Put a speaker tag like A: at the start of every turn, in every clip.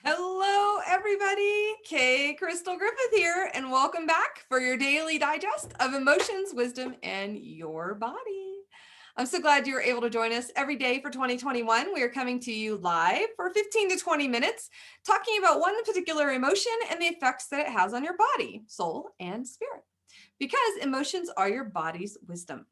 A: Hello, everybody. Kay Crystal Griffith here, and welcome back for your daily digest of emotions, wisdom, and your body. I'm so glad you were able to join us every day for 2021. We are coming to you live for 15 to 20 minutes, talking about one particular emotion and the effects that it has on your body, soul, and spirit. Because emotions are your body's wisdom.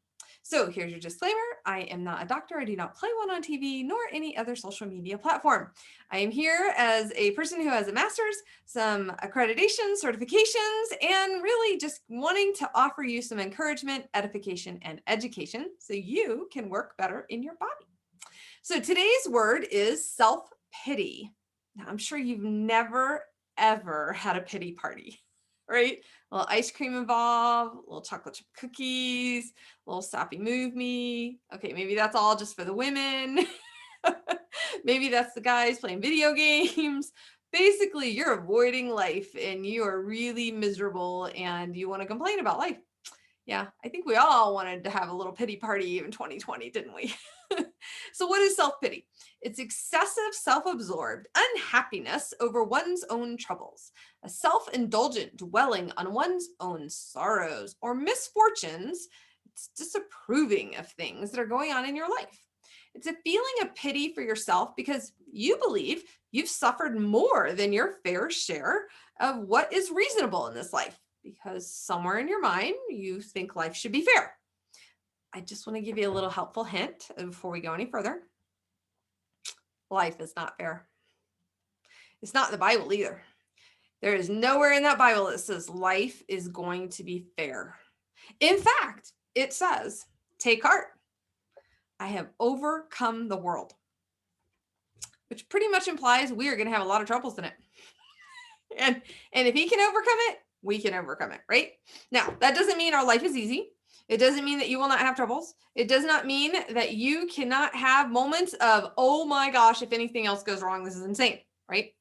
A: So here's your disclaimer. I am not a doctor. I do not play one on TV nor any other social media platform. I am here as a person who has a master's, some accreditation, certifications, and really just wanting to offer you some encouragement, edification, and education so you can work better in your body. So today's word is self-pity. Now, I'm sure you've never, ever had a pity party, right? A little ice cream involved, a little chocolate chip cookies, a little sappy move me. Okay, maybe that's all just for the women. Maybe that's the guys playing video games. Basically, you're avoiding life and you are really miserable and you want to complain about life. Yeah, I think we all wanted to have a little pity party in 2020, didn't we? So, what is self pity? It's excessive self absorbed unhappiness over one's own troubles, a self indulgent dwelling on one's own sorrows or misfortunes. It's disapproving of things that are going on in your life. It's a feeling of pity for yourself because you believe you've suffered more than your fair share of what is reasonable in this life because somewhere in your mind, you think life should be fair. I just want to give you a little helpful hint before we go any further. Life is not fair. It's not in the Bible either. There is nowhere in that Bible that says life is going to be fair. In fact, it says, take heart. I have overcome the world, which pretty much implies we are going to have a lot of troubles in it. And if he can overcome it, we can overcome it, right? Now, that doesn't mean our life is easy. It doesn't mean that you will not have troubles. It does not mean that you cannot have moments of, oh my gosh, if anything else goes wrong, this is insane, right?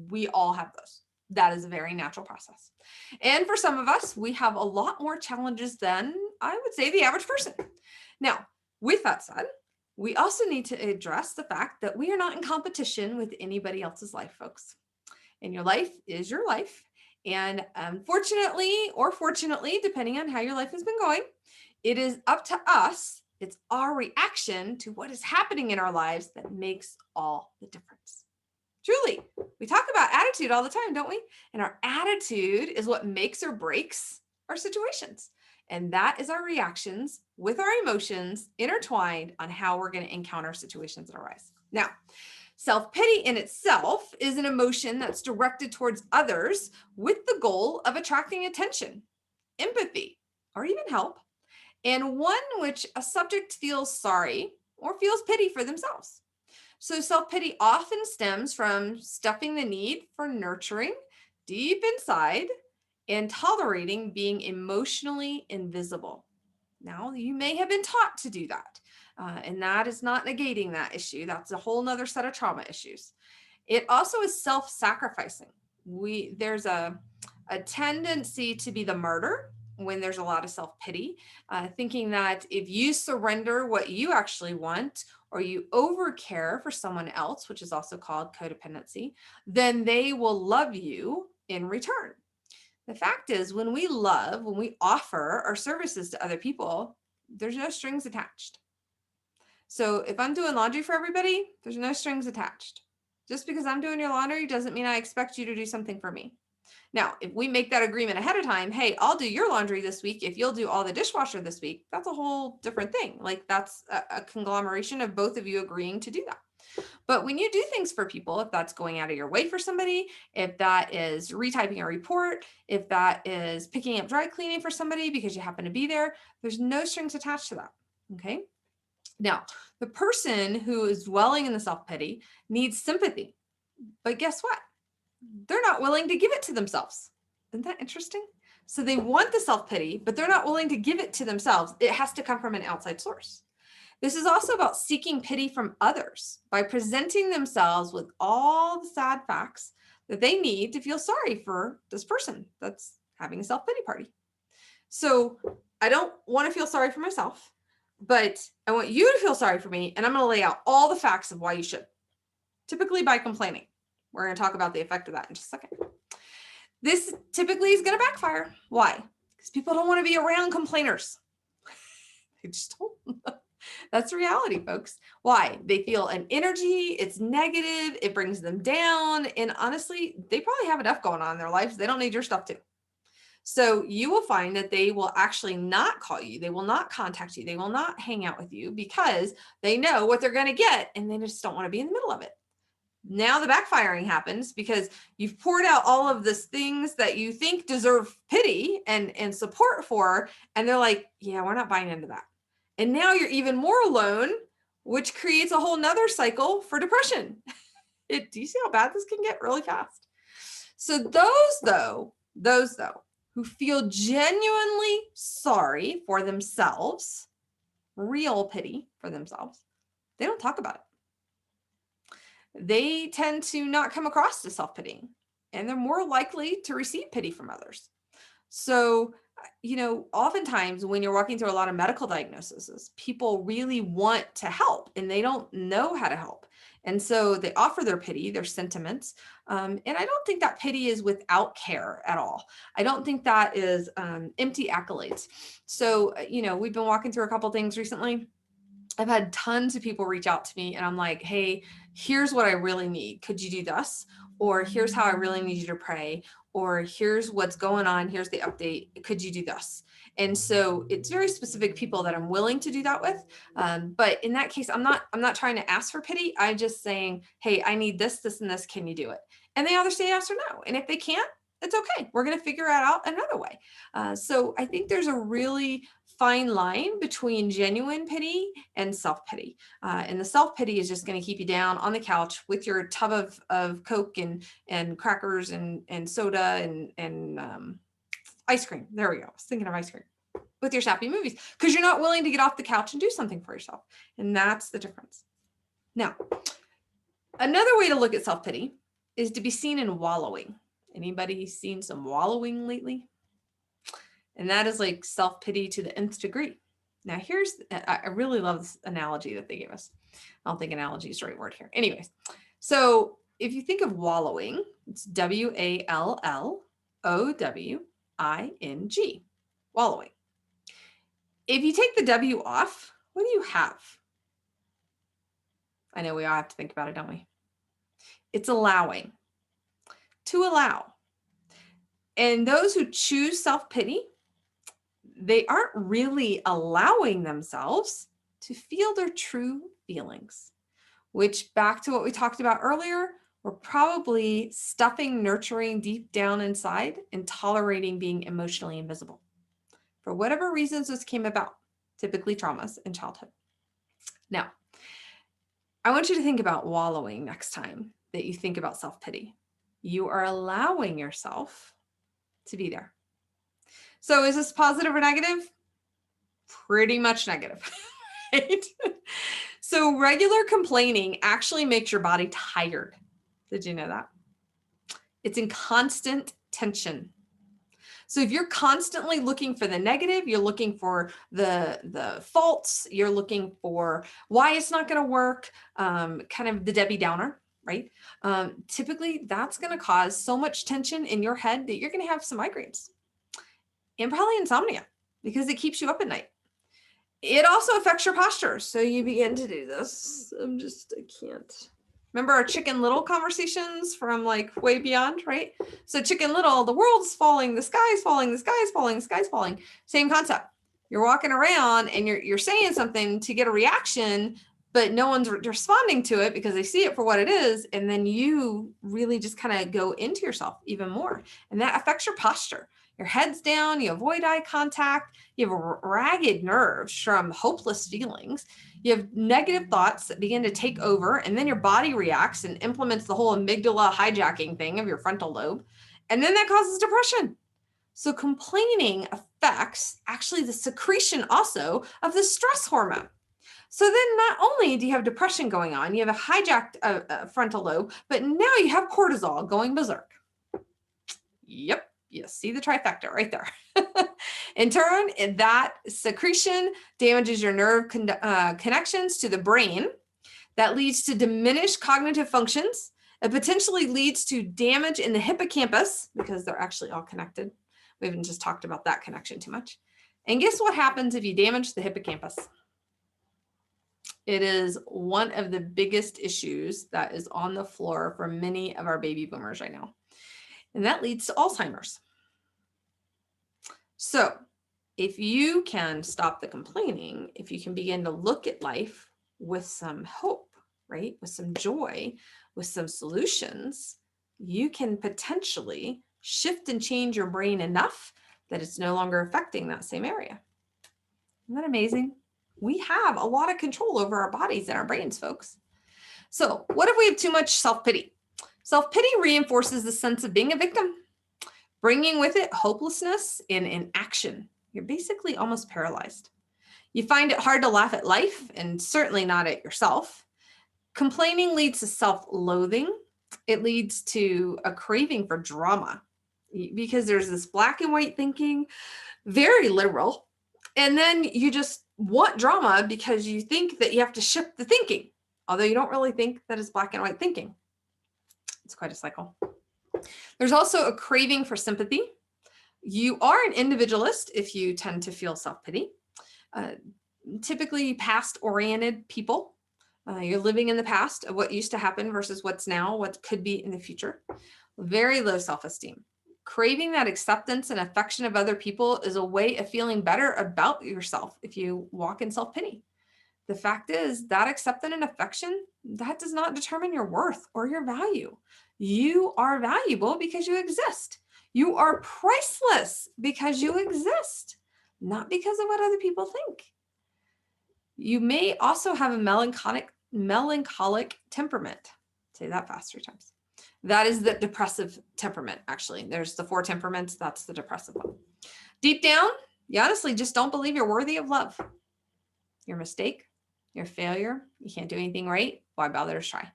A: We all have those. That is a very natural process. And for some of us, we have a lot more challenges than I would say the average person. Now, with that said, we also need to address the fact that we are not in competition with anybody else's life, folks. And your life is your life. And unfortunately, or fortunately, depending on how your life has been going, it is up to us. It's our reaction to what is happening in our lives that makes all the difference. Truly, we talk about attitude all the time, don't we? And our attitude is what makes or breaks our situations. And that is our reactions with our emotions intertwined on how we're going to encounter situations that arise. Now, self-pity in itself is an emotion that's directed towards others with the goal of attracting attention, empathy, or even help, and one which a subject feels sorry or feels pity for themselves. So self-pity often stems from stuffing the need for nurturing deep inside and tolerating being emotionally invisible. Now, you may have been taught to do that. And that is not negating that issue. That's a whole nother set of trauma issues. It also is self-sacrificing. There's a tendency to be the martyr when there's a lot of self-pity, thinking that if you surrender what you actually want or you overcare for someone else, which is also called codependency, then they will love you in return. The fact is, when we love, when we offer our services to other people, there's no strings attached. So if I'm doing laundry for everybody, there's no strings attached. Just because I'm doing your laundry doesn't mean I expect you to do something for me. Now, if we make that agreement ahead of time, hey, I'll do your laundry this week if you'll do all the dishwasher this week, that's a whole different thing. Like that's a conglomeration of both of you agreeing to do that. But when you do things for people, if that's going out of your way for somebody, if that is retyping a report, if that is picking up dry cleaning for somebody because you happen to be there, there's no strings attached to that. Okay. Now, the person who is dwelling in the self-pity needs sympathy. But guess what? They're not willing to give it to themselves. Isn't that interesting? So they want the self-pity, but they're not willing to give it to themselves. It has to come from an outside source. This is also about seeking pity from others by presenting themselves with all the sad facts that they need to feel sorry for this person that's having a self-pity party. So I don't want to feel sorry for myself, but I want you to feel sorry for me. And I'm going to lay out all the facts of why you should, typically by complaining. We're going to talk about the effect of that in just a second. This typically is going to backfire. Why? Because people don't want to be around complainers. They just don't. That's the reality, folks. Why? They feel an energy, it's negative, it brings them down. And honestly, they probably have enough going on in their lives. They don't need your stuff too. So you will find that they will actually not call you. They will not contact you. They will not hang out with you because they know what they're going to get and they just don't want to be in the middle of it. Now the backfiring happens because you've poured out all of these things that you think deserve pity and support for. And they're like, yeah, we're not buying into that. And now you're even more alone, which creates a whole nother cycle for depression. Do you see how bad this can get really fast? So those who feel genuinely sorry for themselves, real pity for themselves, they don't talk about it. They tend to not come across as self-pitying, and they're more likely to receive pity from others. So, oftentimes when you're walking through a lot of medical diagnoses, people really want to help and they don't know how to help. And so they offer their pity, their sentiments. And I don't think that pity is without care at all. I don't think that is empty accolades. So, we've been walking through a couple things recently. I've had tons of people reach out to me and I'm like, hey, here's what I really need. Could you do this? Or here's how I really need you to pray. Or here's what's going on. Here's the update. Could you do this? And so it's very specific people that I'm willing to do that with. But in that case, I'm not trying to ask for pity. I'm just saying, hey, I need this, this, and this. Can you do it? And they either say yes or no. And if they can't, it's okay. We're going to figure it out another way. So I think there's a really fine line between genuine pity and self-pity. And the self-pity is just going to keep you down on the couch with your tub of Coke and crackers and soda and ice cream. There we go. I was thinking of ice cream with your sappy movies because you're not willing to get off the couch and do something for yourself. And that's the difference. Now, another way to look at self-pity is to be seen in wallowing. Anybody seen some wallowing lately? And that is like self-pity to the nth degree. Now I really love this analogy that they gave us. I don't think analogy is the right word here. Anyways, so if you think of wallowing, it's WALLOWING, wallowing. If you take the W off, what do you have? I know we all have to think about it, don't we? It's allowing, to allow. And those who choose self-pity, they aren't really allowing themselves to feel their true feelings, which back to what we talked about earlier, we're probably stuffing, nurturing deep down inside and tolerating being emotionally invisible. For whatever reasons this came about, typically traumas in childhood. Now, I want you to think about wallowing next time that you think about self-pity. You are allowing yourself to be there. So is this positive or negative? Pretty much negative, right? So regular complaining actually makes your body tired. Did you know that? It's in constant tension. So if you're constantly looking for the negative, you're looking for the faults, you're looking for why it's not going to work, kind of the Debbie Downer, right? Typically that's going to cause so much tension in your head that you're going to have some migraines and probably insomnia because it keeps you up at night. It also affects your posture. So you begin to do this. I can't. Remember our Chicken Little conversations from like way beyond, right? So Chicken Little, the world's falling, the sky's falling, the sky's falling, the sky's falling. Same concept. You're walking around and you're saying something to get a reaction, but no one's responding to it because they see it for what it is. And then you really just kind of go into yourself even more. And that affects your posture. Your head's down, you avoid eye contact, you have ragged nerves from hopeless feelings, you have negative thoughts that begin to take over, and then your body reacts and implements the whole amygdala hijacking thing of your frontal lobe, and then that causes depression. So complaining affects actually the secretion also of the stress hormone. So then not only do you have depression going on, you have a hijacked frontal lobe, but now you have cortisol going berserk. Yep. You see the trifecta right there. In turn, that secretion damages your nerve connections to the brain. That leads to diminished cognitive functions It potentially leads to damage in the hippocampus because they're actually all connected. We haven't just talked about that connection too much. And guess what happens if you damage the hippocampus? It is one of the biggest issues that is on the floor for many of our baby boomers right now. And that leads to Alzheimer's. So if you can stop the complaining, if you can begin to look at life with some hope, right? With some joy, with some solutions, you can potentially shift and change your brain enough that it's no longer affecting that same area. Isn't that amazing? We have a lot of control over our bodies and our brains, folks. So what if we have too much self-pity? Self-pity reinforces the sense of being a victim, bringing with it hopelessness and inaction. You're basically almost paralyzed. You find it hard to laugh at life and certainly not at yourself. Complaining leads to self-loathing. It leads to a craving for drama because there's this black and white thinking, very literal. And then you just want drama because you think that you have to shift the thinking, although you don't really think that it's black and white thinking. It's quite a cycle. There's also a craving for sympathy. You are an individualist if you tend to feel self-pity. Typically past-oriented people. You're living in the past of what used to happen versus what's now, what could be in the future. Very low self-esteem. Craving that acceptance and affection of other people is a way of feeling better about yourself if you walk in self-pity. The fact is that acceptance and affection, that does not determine your worth or your value. You are valuable because you exist. You are priceless because you exist, not because of what other people think. You may also have a melancholic temperament. Say that fast 3 times. That is the depressive temperament, actually. There's the 4 temperaments. That's the depressive one. Deep down, you honestly just don't believe you're worthy of love. Your mistake, your failure, you can't do anything right. Why bother to try?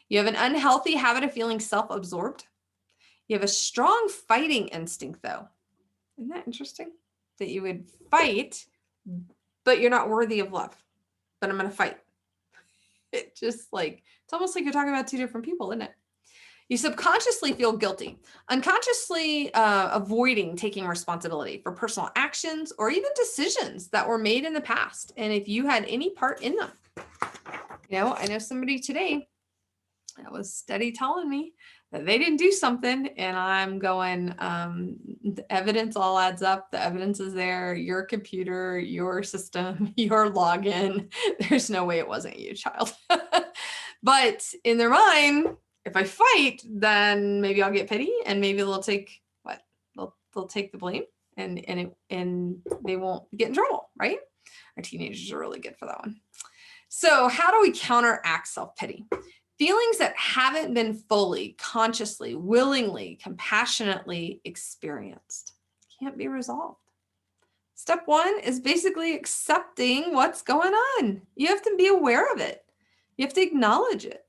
A: You have an unhealthy habit of feeling self-absorbed. You have a strong fighting instinct, though. Isn't that interesting? That you would fight, but you're not worthy of love. But I'm going to fight. It just like, it's almost like you're talking about 2 different people, isn't it? You subconsciously feel guilty, unconsciously avoiding taking responsibility for personal actions or even decisions that were made in the past. And if you had any part in them, I know somebody today that was steady telling me that they didn't do something, and I'm going, the evidence all adds up. The evidence is there, your computer, your system, your login. There's no way it wasn't you, child. But in their mind, if I fight, then maybe I'll get pity, and maybe they'll take they'll take the blame, and they won't get in trouble, right? Our teenagers are really good for that one. So how do we counteract self-pity? Feelings that haven't been fully, consciously, willingly, compassionately experienced can't be resolved. Step 1 is basically accepting what's going on. You have to be aware of it. You have to acknowledge it.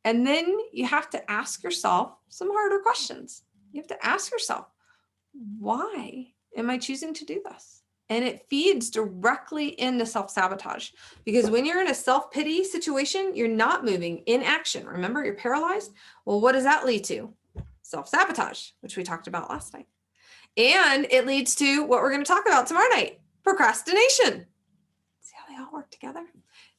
A: And then you have to ask yourself some harder questions. You have to ask yourself, why am I choosing to do this? And it feeds directly into self-sabotage, because when you're in a self-pity situation, you're not moving in action. Remember, you're paralyzed. Well, what does that lead to? Self-sabotage, which we talked about last night. And it leads to what we're going to talk about tomorrow night, procrastination. See how they all work together?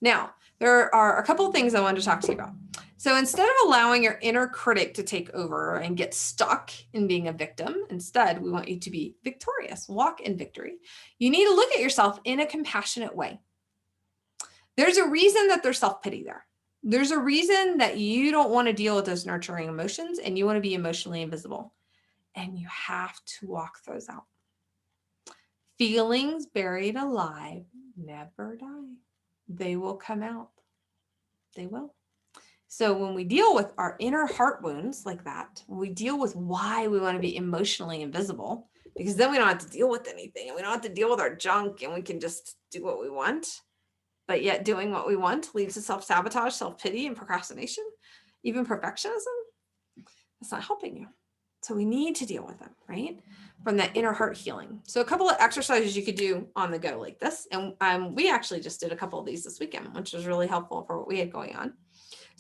A: Now, there are a couple of things I wanted to talk to you about. So instead of allowing your inner critic to take over and get stuck in being a victim, instead, we want you to be victorious, walk in victory. You need to look at yourself in a compassionate way. There's a reason that there's self-pity there. There's a reason that you don't want to deal with those nurturing emotions and you want to be emotionally invisible. And you have to walk those out. Feelings buried alive never die. They will come out. They will. So when we deal with our inner heart wounds like that, when we deal with why we want to be emotionally invisible, because then we don't have to deal with anything and we don't have to deal with our junk and we can just do what we want. But yet doing what we want leads to self-sabotage, self-pity, and procrastination, even perfectionism. That's not helping you. So we need to deal with them, right? From that inner heart healing. So a couple of exercises you could do on the go like this. And we actually just did a couple of these this weekend, which was really helpful for what we had going on.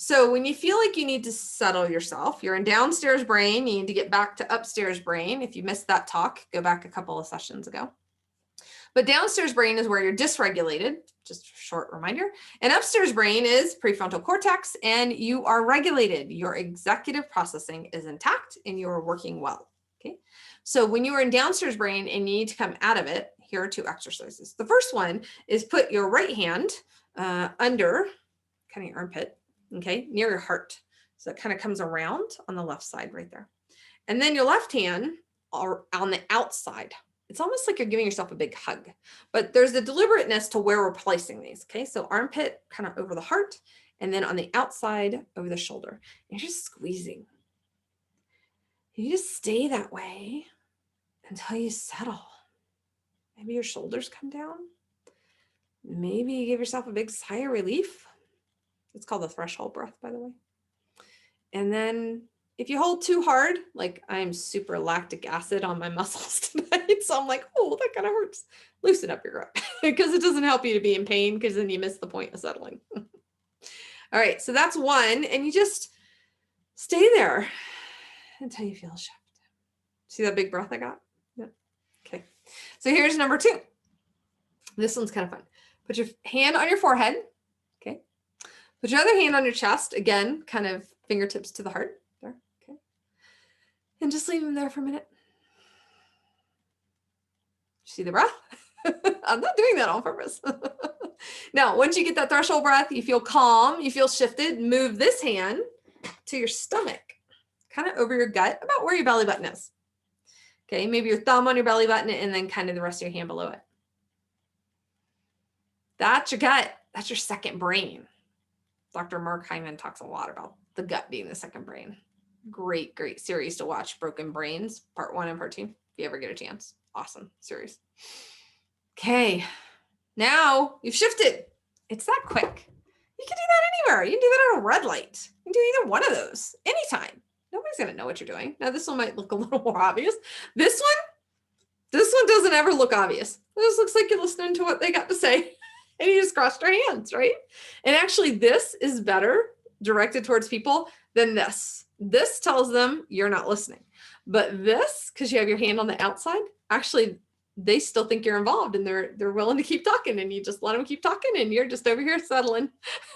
A: So when you feel like you need to settle yourself, you're in downstairs brain, you need to get back to upstairs brain. If you missed that talk, go back a couple of sessions ago. But downstairs brain is where you're dysregulated, just a short reminder. And upstairs brain is prefrontal cortex, and you are regulated. Your executive processing is intact and you are working well. Okay. So when you are in downstairs brain and you need to come out of it, here are 2 exercises. The first one is put your right hand under kind of your armpit, okay, near your heart. So it kind of comes around on the left side right there. And then your left hand are on the outside. It's almost like you're giving yourself a big hug, but there's a deliberateness to where we're placing these. Okay. So armpit kind of over the heart, and then on the outside over the shoulder. And you're just squeezing. You just stay that way until you settle. Maybe your shoulders come down. Maybe you give yourself a big sigh of relief. It's called the threshold breath, by the way. And then if you hold too hard, like I'm super lactic acid on my muscles tonight, so I'm like, oh, that kind of hurts. Loosen up your grip because it doesn't help you to be in pain, because then you miss the point of settling. All right, so that's one. And you just stay there until you feel a shift. See that big breath I got? Yeah. Okay. So here's number 2. This one's kind of fun. Put your hand on your forehead. Okay. Put your other hand on your chest. Again, kind of fingertips to the heart. There. Okay. And just leave them there for a minute. See the breath? I'm not doing that on purpose. Now, once you get that threshold breath, you feel calm, you feel shifted, move this hand to your stomach, kind of over your gut, about where your belly button is. Okay, maybe your thumb on your belly button and then kind of the rest of your hand below it. That's your gut. That's your second brain. Dr. Mark Hyman talks a lot about the gut being the second brain. Great, great series to watch, Broken Brains, part 1 and part 2, if you ever get a chance. Awesome series. Okay, now you've shifted. It's that quick. You can do that anywhere. You can do that at a red light. You can do either one of those anytime. Nobody's going to know what you're doing. Now, this one might look a little more obvious. This one doesn't ever look obvious. This looks like you're listening to what they got to say and you just crossed your hands, right? And actually, this is better directed towards people than this. This tells them you're not listening. But this, because you have your hand on the outside, actually, they still think you're involved and they're willing to keep talking, and you just let them keep talking and you're just over here settling.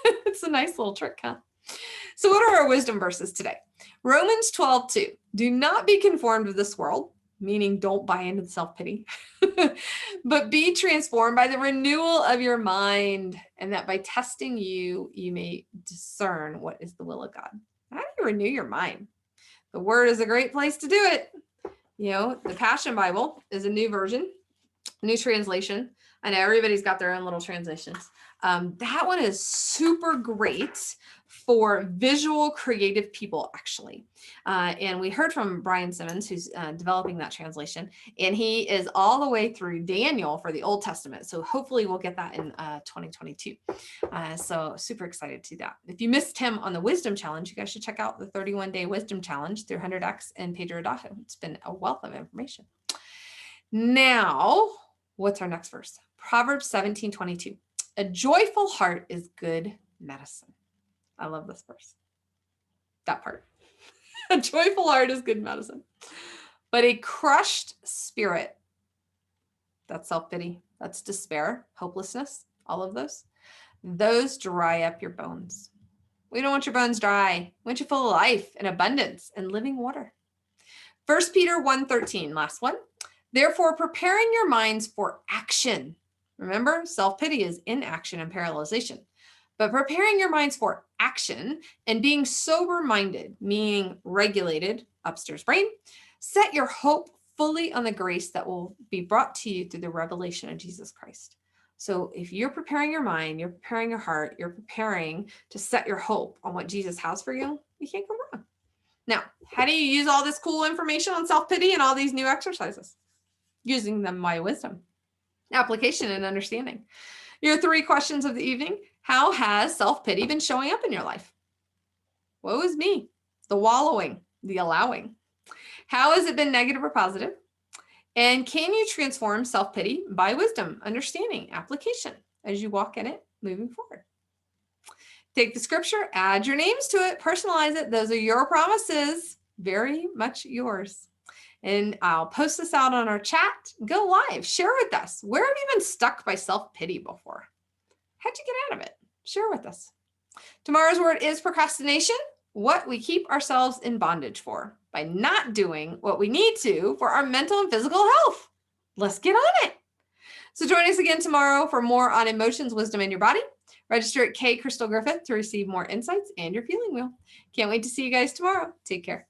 A: It's a nice little trick, huh? So what are our wisdom verses today? Romans 12:2. Do not be conformed with this world, meaning don't buy into the self-pity, but be transformed by the renewal of your mind, and that by testing you may discern what is the will of God. How do you renew your mind? The Word is a great place to do it. You know, the Passion Bible is a new version, new translation. I know everybody's got their own little translations. That one is super great for visual creative people, actually. And we heard from Brian Simmons, who's developing that translation, and he is all the way through Daniel for the Old Testament. So hopefully we'll get that in 2022. So super excited to do that. If you missed him on the Wisdom Challenge, you guys should check out the 31-day Wisdom Challenge through 100X and Pedro Daho. It's been a wealth of information. Now, what's our next verse? Proverbs 17:22. A joyful heart is good medicine. I love this verse. That part. A joyful heart is good medicine. But a crushed spirit, that's self-pity, that's despair, hopelessness, all of those dry up your bones. We don't want your bones dry. We want you full of life and abundance and living water. 1 Peter 1:13, last one. Therefore, preparing your minds for action. Remember, self-pity is inaction and paralyzation. But preparing your minds for action and being sober-minded, meaning regulated, upstairs brain, set your hope fully on the grace that will be brought to you through the revelation of Jesus Christ. So if you're preparing your mind, you're preparing your heart, you're preparing to set your hope on what Jesus has for you, you can't go wrong. Now, how do you use all this cool information on self-pity and all these new exercises? Using them by wisdom, application, and understanding. Your 3 questions of the evening. How has self-pity been showing up in your life? Woe is me. The wallowing, the allowing. How has it been negative or positive? And can you transform self-pity by wisdom, understanding, application as you walk in it moving forward? Take the scripture, add your names to it, personalize it. Those are your promises, very much yours. And I'll post this out on our chat. Go live, share with us. Where have you been stuck by self-pity before? How'd you get out of it? Share with us. Tomorrow's word is procrastination, what we keep ourselves in bondage for by not doing what we need to for our mental and physical health. Let's get on it. So join us again tomorrow for more on emotions, wisdom, and your body. Register at K Crystal Griffith to receive more insights and your feeling wheel. Can't wait to see you guys tomorrow. Take care.